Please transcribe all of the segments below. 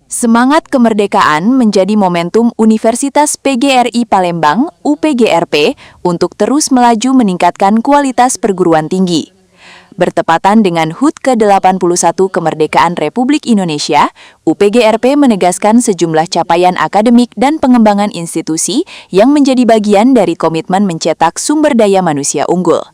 Semangat kemerdekaan menjadi momentum Universitas PGRI Palembang (UPGRP) untuk terus melaju meningkatkan kualitas perguruan tinggi. Bertepatan dengan HUT ke-81 Kemerdekaan Republik Indonesia, UPGRP menegaskan sejumlah capaian akademik dan pengembangan institusi yang menjadi bagian dari komitmen mencetak sumber daya manusia unggul.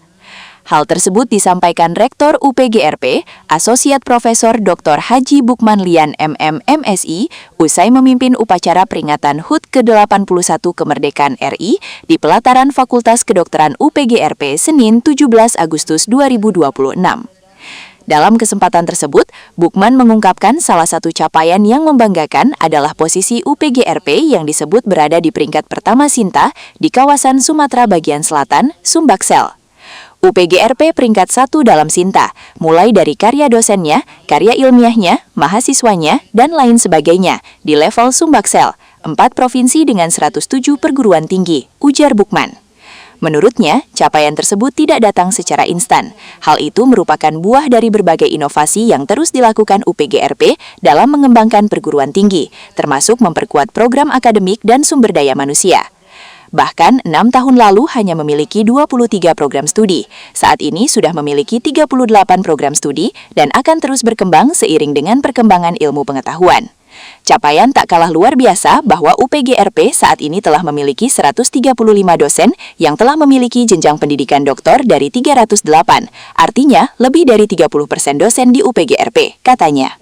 Hal tersebut disampaikan Rektor UPGRP, Asosiat Profesor Dr. Haji Bukman Lian MM MSI, usai memimpin upacara peringatan HUT ke-81 Kemerdekaan RI di pelataran Fakultas Kedokteran UPGRP Senin 17 Agustus 2026. Dalam kesempatan tersebut, Bukman mengungkapkan salah satu capaian yang membanggakan adalah posisi UPGRP yang disebut berada di peringkat pertama Sinta di kawasan Sumatera bagian selatan, Sumbaksel. UPGRP peringkat 1 dalam Sinta, mulai dari karya dosennya, karya ilmiahnya, mahasiswanya, dan lain sebagainya, di level Sumbaksel, 4 provinsi dengan 107 perguruan tinggi, ujar Bukman. Menurutnya, capaian tersebut tidak datang secara instan. Hal itu merupakan buah dari berbagai inovasi yang terus dilakukan UPGRP dalam mengembangkan perguruan tinggi, termasuk memperkuat program akademik dan sumber daya manusia. Bahkan, 6 tahun lalu hanya memiliki 23 program studi. Saat ini sudah memiliki 38 program studi dan akan terus berkembang seiring dengan perkembangan ilmu pengetahuan. Capaian tak kalah luar biasa bahwa UPGRP saat ini telah memiliki 135 dosen yang telah memiliki jenjang pendidikan doktor dari 308. Artinya, lebih dari 30% dosen di UPGRP, katanya.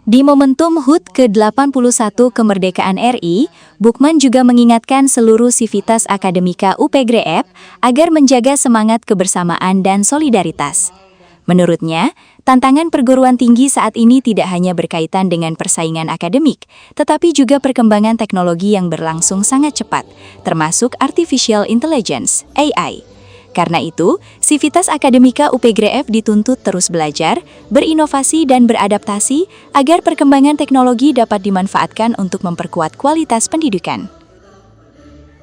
Di momentum HUT ke-81 Kemerdekaan RI, Bukman juga mengingatkan seluruh sivitas akademika UPGRP agar menjaga semangat kebersamaan dan solidaritas. Menurutnya, tantangan perguruan tinggi saat ini tidak hanya berkaitan dengan persaingan akademik, tetapi juga perkembangan teknologi yang berlangsung sangat cepat, termasuk Artificial Intelligence (AI). Karena itu, sivitas akademika UPGRP dituntut terus belajar, berinovasi dan beradaptasi agar perkembangan teknologi dapat dimanfaatkan untuk memperkuat kualitas pendidikan.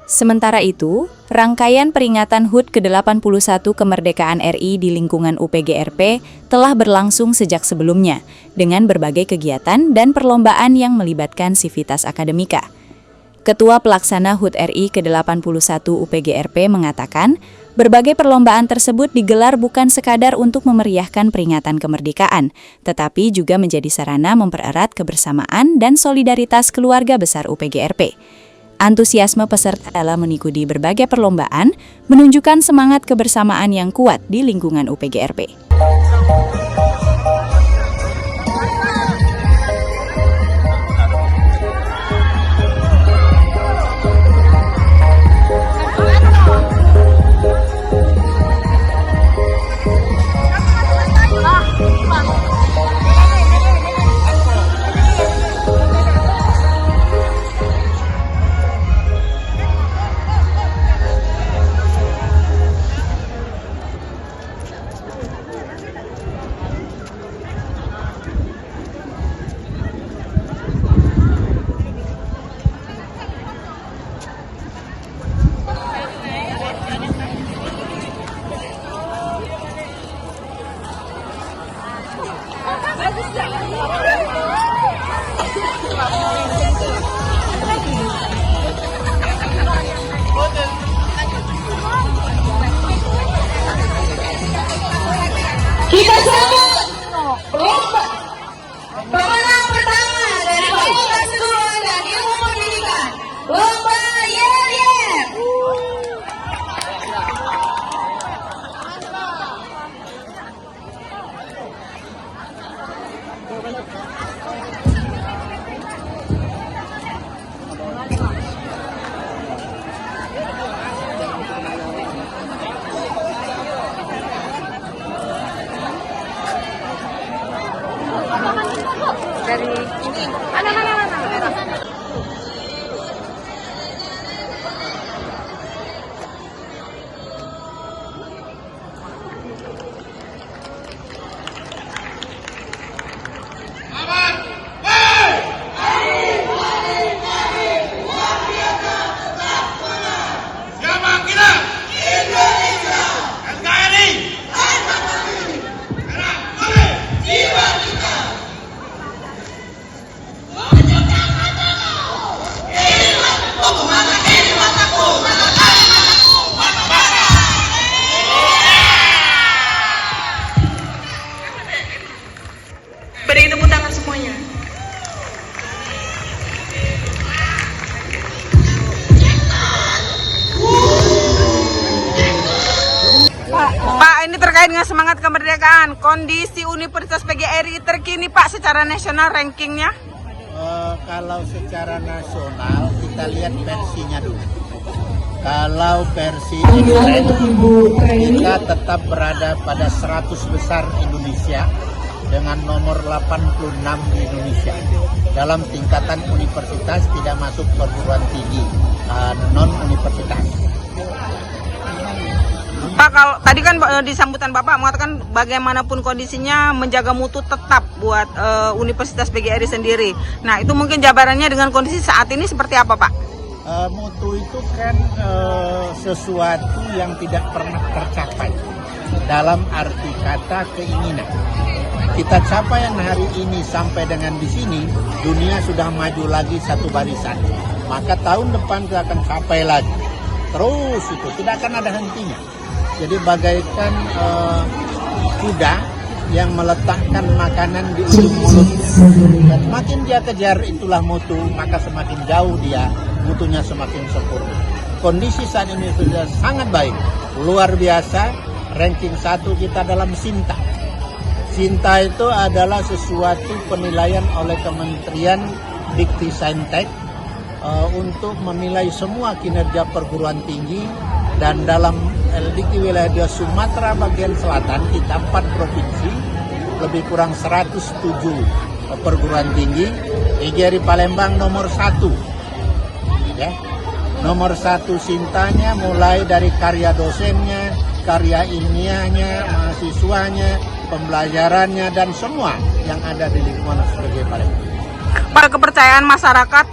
Sementara itu, rangkaian peringatan HUT ke-81 Kemerdekaan RI di lingkungan UPGRP telah berlangsung sejak sebelumnya, dengan berbagai kegiatan dan perlombaan yang melibatkan sivitas akademika. Ketua Pelaksana HUT RI ke-81 UPGRP mengatakan, berbagai perlombaan tersebut digelar bukan sekadar untuk memeriahkan peringatan kemerdekaan, tetapi juga menjadi sarana mempererat kebersamaan dan solidaritas keluarga besar UPGRP. Antusiasme peserta dalam mengikuti berbagai perlombaan menunjukkan semangat kebersamaan yang kuat di lingkungan UPGRP. Kita sambut pemenang pertama dari Fakultas Kedokteran dan Ilmu Pendidikan, lomba Yel-Yel. Dari ini, terkait dengan semangat kemerdekaan, kondisi Universitas PGRI terkini Pak secara nasional rankingnya? Kalau secara nasional kita lihat versinya dulu. Kalau versi Inggris kita tetap berada pada 100 besar Indonesia dengan nomor 86 di Indonesia dalam tingkatan universitas tidak masuk perguruan tinggi non universitas. Pak, kalau tadi kan di sambutan Bapak mengatakan bagaimanapun kondisinya menjaga mutu tetap buat Universitas PGRI sendiri. Nah, itu mungkin jabarannya dengan kondisi saat ini seperti apa, Pak? Mutu itu kan sesuatu yang tidak pernah tercapai dalam arti kata keinginan. Kita capaian hari ini sampai dengan di sini, dunia sudah maju lagi satu barisan. Maka tahun depan kita akan capai lagi. Terus itu tidak akan ada hentinya. Jadi bagaikan kuda yang meletakkan makanan di ujung mulutnya. Dan makin dia kejar itulah mutu, maka semakin jauh dia, mutunya semakin sempurna. Kondisi saat ini sudah sangat baik, luar biasa. Ranking 1 kita dalam Sinta. Sinta itu adalah sesuatu penilaian oleh Kementerian Dikti-Saintek untuk menilai semua kinerja perguruan tinggi, dan dalam Dikti wilayah Sumatera bagian selatan kita 4 provinsi, lebih kurang 107 perguruan tinggi. PGRI Palembang nomor 1, ya, nomor 1 Sintanya, mulai dari karya dosennya, karya ilmiahnya, mahasiswanya, pembelajarannya, dan semua yang ada di lingkungan sebagai Palembang. Pada kepercayaan masyarakat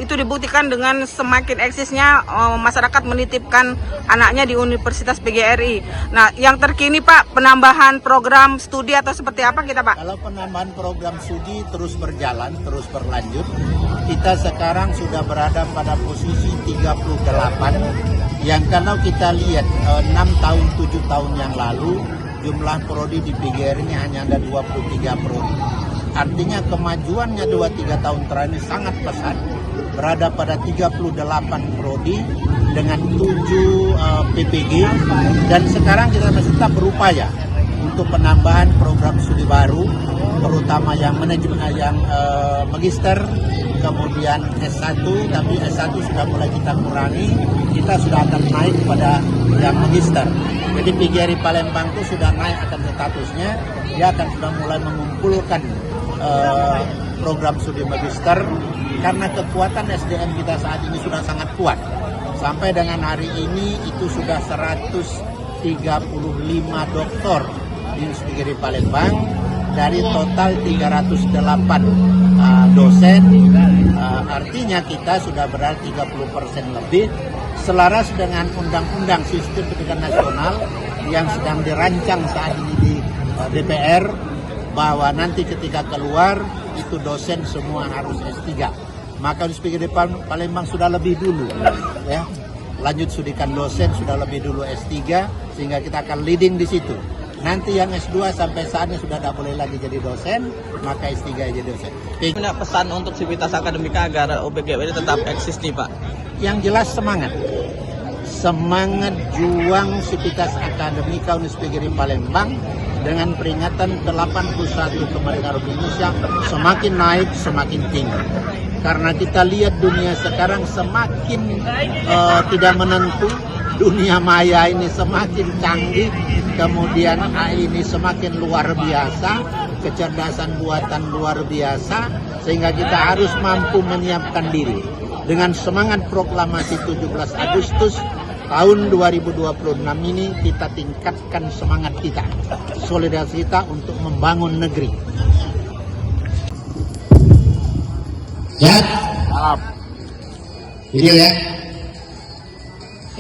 itu dibuktikan dengan semakin eksisnya masyarakat menitipkan anaknya di Universitas PGRI. Nah, yang terkini Pak, penambahan program studi atau seperti apa kita Pak? Kalau penambahan program studi terus berjalan, terus berlanjut, kita sekarang sudah berada pada posisi 38, yang kalau kita lihat 6 tahun, 7 tahun yang lalu, jumlah prodi di PGRI ini hanya ada 23 prodi. Artinya kemajuannya 2-3 tahun terakhir sangat pesat, berada pada 38 prodi dengan 7 PPG, dan sekarang kita masih tetap berupaya untuk penambahan program studi baru, terutama yang manajemen, yang magister, kemudian S1, tapi S1 sudah mulai kita kurangi, kita sudah akan naik pada yang magister. Jadi PGRI Palembang itu sudah naik akan statusnya, dia akan sudah mulai mengumpulkan program studi magister, karena kekuatan SDM kita saat ini sudah sangat kuat. Sampai dengan hari ini itu sudah 135 doktor di PGRI Palembang dari total 308 dosen. Artinya kita sudah berada 30% lebih, selaras dengan Undang-Undang Sistem Pendidikan Nasional yang sedang dirancang saat ini di DPR, bahwa nanti ketika keluar itu dosen semua harus S3. Maka di PGRI Palembang sudah lebih dulu, ya, lanjut studikan dosen sudah lebih dulu S3, sehingga kita akan leading di situ. Nanti yang S2 sampai saatnya sudah tidak boleh lagi jadi dosen, maka S3 jadi dosen. Punya pesan untuk Sivitas Akademika agar UPGRI tetap eksis nih Pak? Yang jelas semangat juang Sivitas Akademika Universitas PGRI Palembang dengan peringatan ke-81 kemerdekaan Republik Indonesia semakin naik, semakin tinggi. Karena kita lihat dunia sekarang semakin tidak menentu, dunia maya ini semakin canggih, kemudian AI ini semakin luar biasa, kecerdasan buatan luar biasa, sehingga kita harus mampu menyiapkan diri. Dengan semangat proklamasi 17 Agustus tahun 2026 ini, kita tingkatkan semangat kita, solidaritas kita untuk membangun negeri. Siap? Video ya.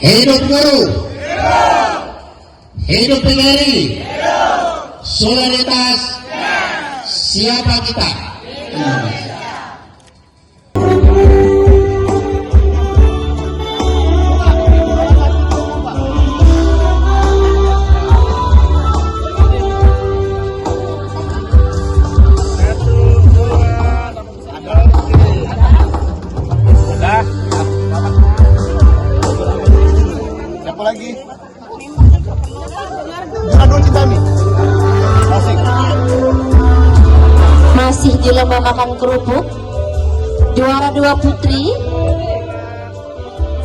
Hidup guru. Hidup PGRI. Solidaritas. Siapa kita? Lagi. Kita makan kerupuk. Juara 2 putri,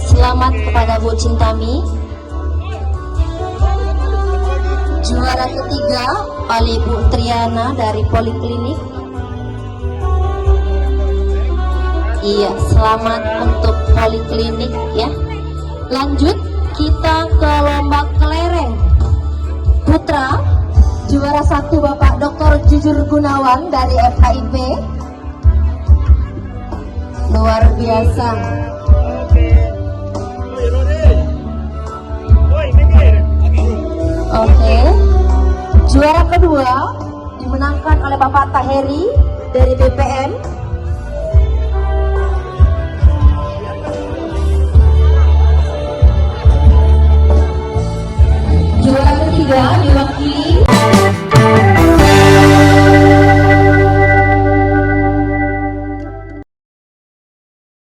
selamat kepada Bu Cintami. Juara ketiga oleh Bu Triana dari Poliklinik. Iya, selamat untuk Poliklinik ya. Lanjut kita ke lomba kelereng putra. Juara 1 Bapak Dr. Jujur Gunawan dari FKIP. Luar biasa. Oke. Juara kedua dimenangkan oleh Bapak Taheri dari BPM.